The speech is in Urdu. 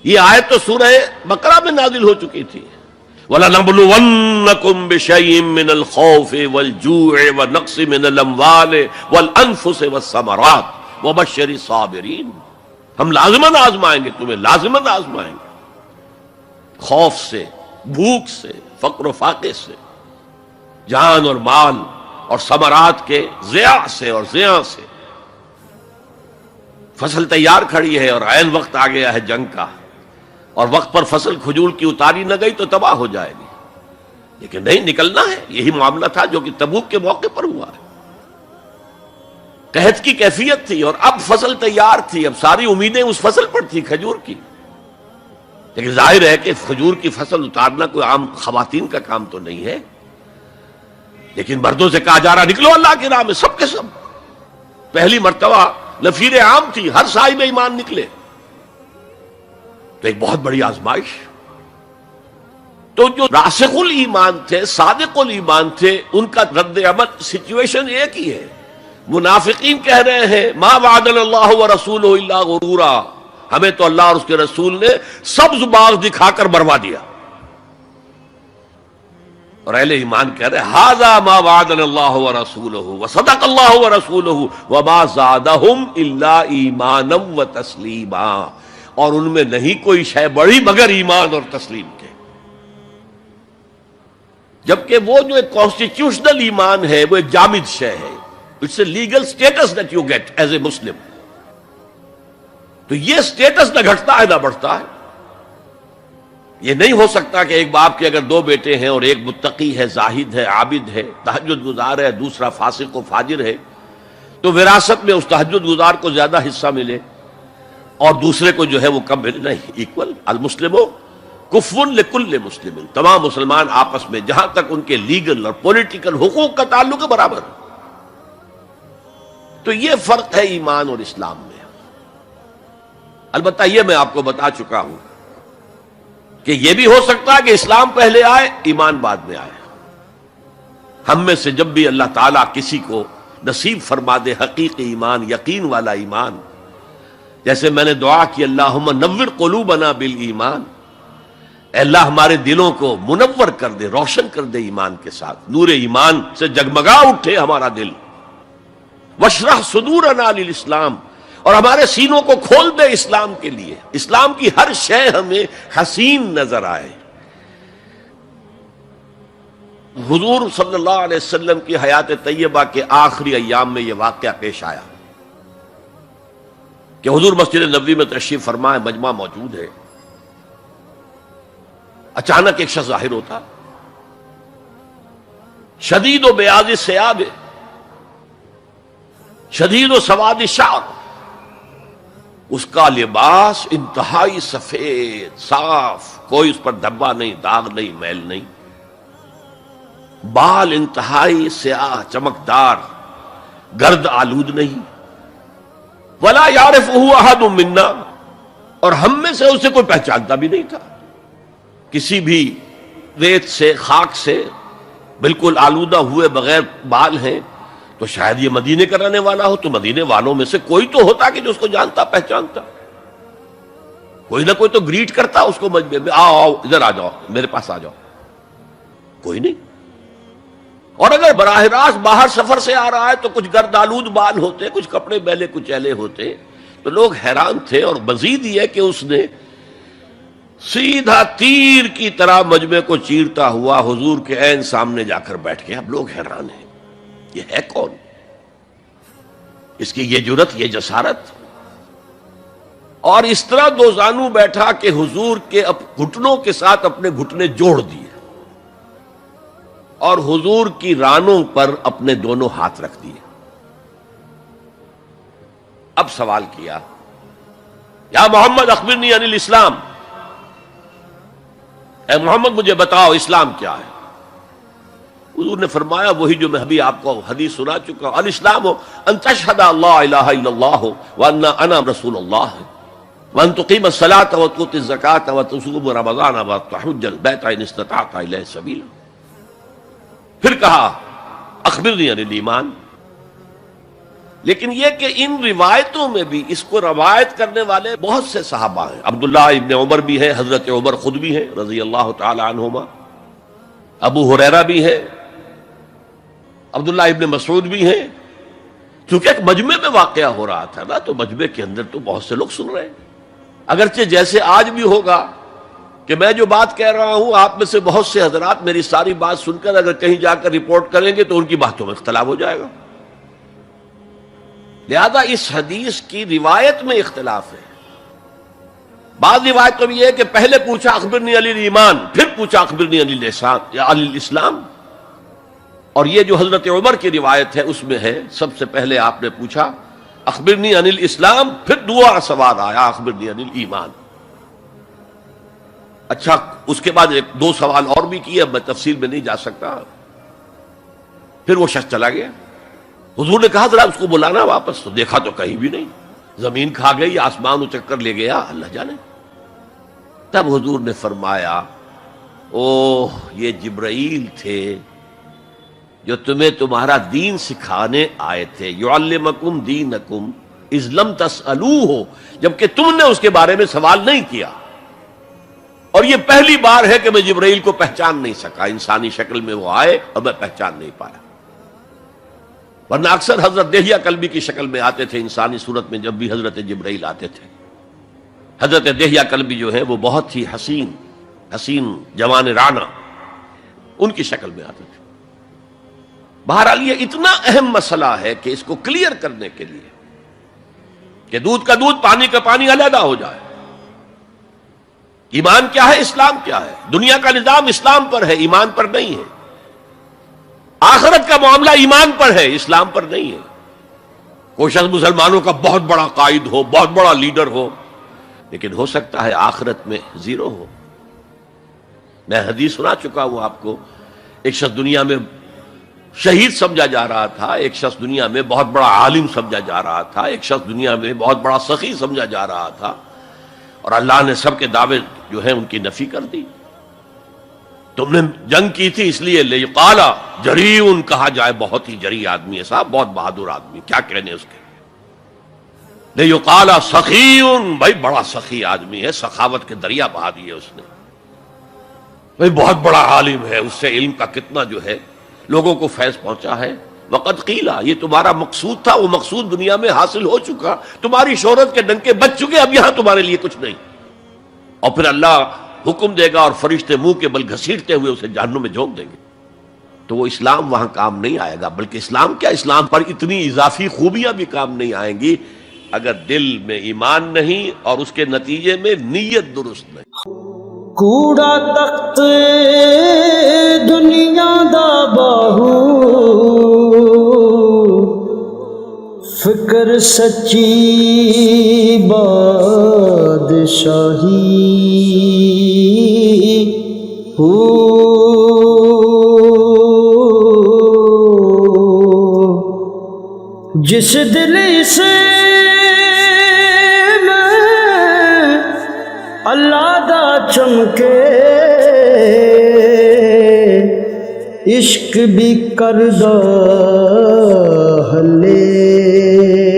یہ آیت تو سورہ بقرہ میں نازل ہو چکی تھی. وَلَنَبْلُوَنَّكُمْ بِشَيْءٍ مِّنَ الْخَوْفِ وَالْجُوعِ وَنَقْصٍ مِّنَ الْأَمْوَالِ وَالْأَنفُسِ وَالثَّمَرَاتِ وَبَشِّرِ الصَّابِرِينَ. ہم لازماً آزمائیں گے تمہیں، لازماً آزمائیں گے. خوف سے، بھوک سے، فقر و فاقے سے، جان اور مال اور ثمرات کے ضیاع سے اور زیاں سے. فصل تیار کھڑی ہے اور عین وقت آ گیا ہے جنگ کا، اور وقت پر فصل کھجور کی اتاری نہ گئی تو تباہ ہو جائے گی. لیکن نہیں، نکلنا ہے. یہی معاملہ تھا جو کہ تبوک کے موقع پر ہوا ہے. قحط کی کیفیت تھی اور اب فصل تیار تھی، اب ساری امیدیں اس فصل پر تھی، کھجور کی. لیکن ظاہر ہے کہ کھجور کی فصل اتارنا کوئی عام خواتین کا کام تو نہیں ہے. لیکن مردوں سے کہا جا رہا نکلو اللہ کی راہ میں، سب کے سب. پہلی مرتبہ نفیر عام تھی، ہر صاحب ایمان نکلے. تو ایک بہت بڑی آزمائش. تو جو راسخ الایمان تھے، صادق الایمان تھے، ان کا رد عمل سچویشن ایک ہی ہے. منافقین کہہ رہے ہیں ما وعدنا اللہ ورسولہ الا غرورا، ہمیں تو اللہ اور اس کے رسول نے سبز باغ دکھا کر مروا دیا. اور اہل ایمان کہہ رہے ھذا ما وعدنا اللہ ورسولہ وصدق اللہ ورسولہ وما زادہم الا ایمانا وتسلیما. اور ان میں نہیں کوئی شے بڑی مگر ایمان اور تسلیم کے. جبکہ وہ جو ایک کانسٹیٹیوشنل ایمان ہے وہ ایک جامد شے ہے. It's a legal status that you get as a Muslim. تو یہ اسٹیٹس نہ گھٹتا ہے نہ بڑھتا ہے. یہ نہیں ہو سکتا کہ ایک باپ کے اگر دو بیٹے ہیں اور ایک متقی ہے، زاہد ہے، عابد ہے، تہجد گزار ہے، دوسرا فاسق و فاجر ہے، تو وراثت میں اس تہجد گزار کو زیادہ حصہ ملے اور دوسرے کو جو ہے وہ کم ملے. نہیں، ایکول. المسلم کفو لکل مسلم. تمام مسلمان آپس میں جہاں تک ان کے لیگل اور پولیٹیکل حقوق کا تعلق ہے برابر. تو یہ فرق ہے ایمان اور اسلام میں. البتہ یہ میں آپ کو بتا چکا ہوں کہ یہ بھی ہو سکتا ہے کہ اسلام پہلے آئے، ایمان بعد میں آئے. ہم میں سے جب بھی اللہ تعالیٰ کسی کو نصیب فرما دے حقیقی ایمان، یقین والا ایمان، جیسے میں نے دعا کی اللہم نور قلوبنا بالایمان، اے اللہ ہمارے دلوں کو منور کر دے، روشن کر دے ایمان کے ساتھ، نور ایمان سے جگمگا اٹھے ہمارا دل. واشرح صدورنا للاسلام، اور ہمارے سینوں کو کھول دے اسلام کے لیے، اسلام کی ہر شے ہمیں حسین نظر آئے. حضور صلی اللہ علیہ وسلم کی حیات طیبہ کے آخری ایام میں یہ واقعہ پیش آیا کہ حضور مسجد نبوی میں تشریف فرما ہے، مجمع موجود ہے. اچانک ایک شخص ظاہر ہوتا، شدید و بیاض ثیاب، شدید و سواد شعر، اس کا لباس انتہائی سفید صاف، کوئی اس پر دھبا نہیں، داغ نہیں، میل نہیں. بال انتہائی سیاہ چمکدار، گرد آلود نہیں. ولا یعرفہ احد منا، اور ہم میں سے اسے کوئی پہچانتا بھی نہیں تھا. کسی بھی ریت سے، خاک سے بالکل آلودہ ہوئے بغیر بال ہیں، تو شاید یہ مدینے کا رہنے والا ہو. تو مدینے والوں میں سے کوئی تو ہوتا کہ جو اس کو جانتا پہچانتا، کوئی نہ کوئی تو گریٹ کرتا اس کو مجمع میں، آؤ آؤ ادھر آ جاؤ، میرے پاس آ جاؤ. کوئی نہیں. اور اگر براہ راست باہر سفر سے آ رہا ہے تو کچھ گرد آلود بال ہوتے، کچھ کپڑے میلے کچیلے ہوتے، تو لوگ حیران تھے. اور مزید یہ کہ اس نے سیدھا تیر کی طرح مجمع کو چیرتا ہوا حضور کے عین سامنے جا کر بیٹھ گیا. اب لوگ حیران ہیں، یہ ہے کون؟ اس کی یہ جرت، یہ جسارت. اور اس طرح دو زانو بیٹھا کہ حضور کے گھٹنوں کے ساتھ اپنے گھٹنے جوڑ دیے اور حضور کی رانوں پر اپنے دونوں ہاتھ رکھ دیے. اب سوال کیا، یا محمد اخبرنی عن الاسلام، اے محمد مجھے بتاؤ اسلام کیا ہے. حضور نے فرمایا وہی جو میں ابھی آپ کو حدیث سنا چکا ہوں، الاسلام ان تشہد لا الہ الا اللہ وان انا رسول اللہ وان تقیم الصلاۃ وتؤتی الزکاۃ وتصوم رمضان وتحج البیت ان استطعت الیہ سبیلا. پھر کہا اخبرنی عن الایمان، لیکن یہ کہ ان روایتوں میں بھی اس کو روایت کرنے والے بہت سے صحابہ ہیں. عبداللہ ابن عمر بھی ہیں، حضرت عمر خود بھی ہیں رضی اللہ تعالی عنہما، ابو ہریرہ بھی ہے، عبداللہ ابن مسعود بھی ہیں. کیونکہ ایک مجمع میں واقعہ ہو رہا تھا نا، تو مجمع کے اندر تو بہت سے لوگ سن رہے ہیں. اگرچہ جیسے آج بھی ہوگا کہ میں جو بات کہہ رہا ہوں، آپ میں سے بہت سے حضرات میری ساری بات سن کر اگر کہیں جا کر رپورٹ کریں گے تو ان کی باتوں میں اختلاف ہو جائے گا. لہذا اس حدیث کی روایت میں اختلاف ہے. بعض روایتوں میں یہ ہے کہ پہلے پوچھا اخبرنی علی الایمان، پھر پوچھا اخبرنی علی الاسلام یا علی الاسلام. اور یہ جو حضرت عمر کی روایت ہے اس میں ہے سب سے پہلے آپ نے پوچھا اخبرنی عن الاسلام، پھر دعا سوال آیا اخبرنی عن الایمان. اچھا، اس کے بعد ایک دو سوال اور بھی کیے، اب میں تفصیل میں نہیں جا سکتا. پھر وہ شخص چلا گیا. حضور نے کہا ذرا اس کو بلانا واپس، تو دیکھا تو کہیں بھی نہیں. زمین کھا گئی، آسمان اچک کر لے گیا، اللہ جانے. تب حضور نے فرمایا اوہ یہ جبرائیل تھے جو تمہیں تمہارا دین سکھانے آئے تھے. یعلمکم دینکم اذ لم تسألوہ، جبکہ تم نے اس کے بارے میں سوال نہیں کیا. اور یہ پہلی بار ہے کہ میں جبرائیل کو پہچان نہیں سکا. انسانی شکل میں وہ آئے اور میں پہچان نہیں پایا، ورنہ اکثر حضرت دہیہ کلبی کی شکل میں آتے تھے انسانی صورت میں. جب بھی حضرت جبرائیل آتے تھے، حضرت دہیہ کلبی جو ہے وہ بہت ہی حسین جوان رانا، ان کی شکل میں آتے تھے. بہرحال یہ اتنا اہم مسئلہ ہے کہ اس کو کلیئر کرنے کے لیے کہ دودھ کا دودھ پانی کا پانی علیحدہ ہو جائے. ایمان کیا ہے، اسلام کیا ہے. دنیا کا نظام اسلام پر ہے، ایمان پر نہیں ہے. آخرت کا معاملہ ایمان پر ہے، اسلام پر نہیں ہے. کوئی شخص مسلمانوں کا بہت بڑا قائد ہو، بہت بڑا لیڈر ہو، لیکن ہو سکتا ہے آخرت میں زیرو ہو. میں حدیث سنا چکا ہوں آپ کو. ایک شخص دنیا میں شہید سمجھا جا رہا تھا، ایک شخص دنیا میں بہت بڑا عالم سمجھا جا رہا تھا، ایک شخص دنیا میں بہت بڑا سخی سمجھا جا رہا تھا، اور اللہ نے سب کے دعوے جو ہیں ان کی نفی کر دی. تم نے جنگ کی تھی اس لیے لیقال جریء کہا جائے، بہت ہی جری آدمی ہے صاحب، بہت بہادر آدمی، کیا کہنے اس کے. لیقال سخی، بھائی بڑا سخی آدمی ہے، سخاوت کے دریا بہا دیے اس نے. بھائی بہت بڑا عالم ہے، اس سے علم کا کتنا جو ہے لوگوں کو فیض پہنچا ہے. وقد قیلا، یہ تمہارا مقصود تھا، وہ مقصود دنیا میں حاصل ہو چکا، تمہاری شہرت کے ڈنکے بج چکے، اب یہاں تمہارے لیے کچھ نہیں. اور پھر اللہ حکم دے گا اور فرشتے منہ کے بل گھسیٹتے ہوئے اسے جہنم میں جھونک دیں گے. تو وہ اسلام وہاں کام نہیں آئے گا. بلکہ اسلام کیا، اسلام پر اتنی اضافی خوبیاں بھی کام نہیں آئیں گی اگر دل میں ایمان نہیں اور اس کے نتیجے میں نیت درست نہیں. کوڑا تخت دنیا دا باہو، فکر سچی بادشاہی ہو. جس دل سے میں اللہ دا چمکے، عشق بھی کردہ ہلے. جس دل سے میں اللہ دا چمکے، عشق بھی کردہ ہلے. جس دل سے میں اللہ دا چمکے، عشق بھی کردہ ہلے. جس دل سے میں اللہ دا چمکے، عشق بھی کردہ ہلے. جس دل سے میں اللہ دا چمکے، عشق بھی کردہ ہلے. جس دل سے میں اللہ دا چمکے، عشق بھی کردہ ہلے. عشق بھی کردہ ہلے.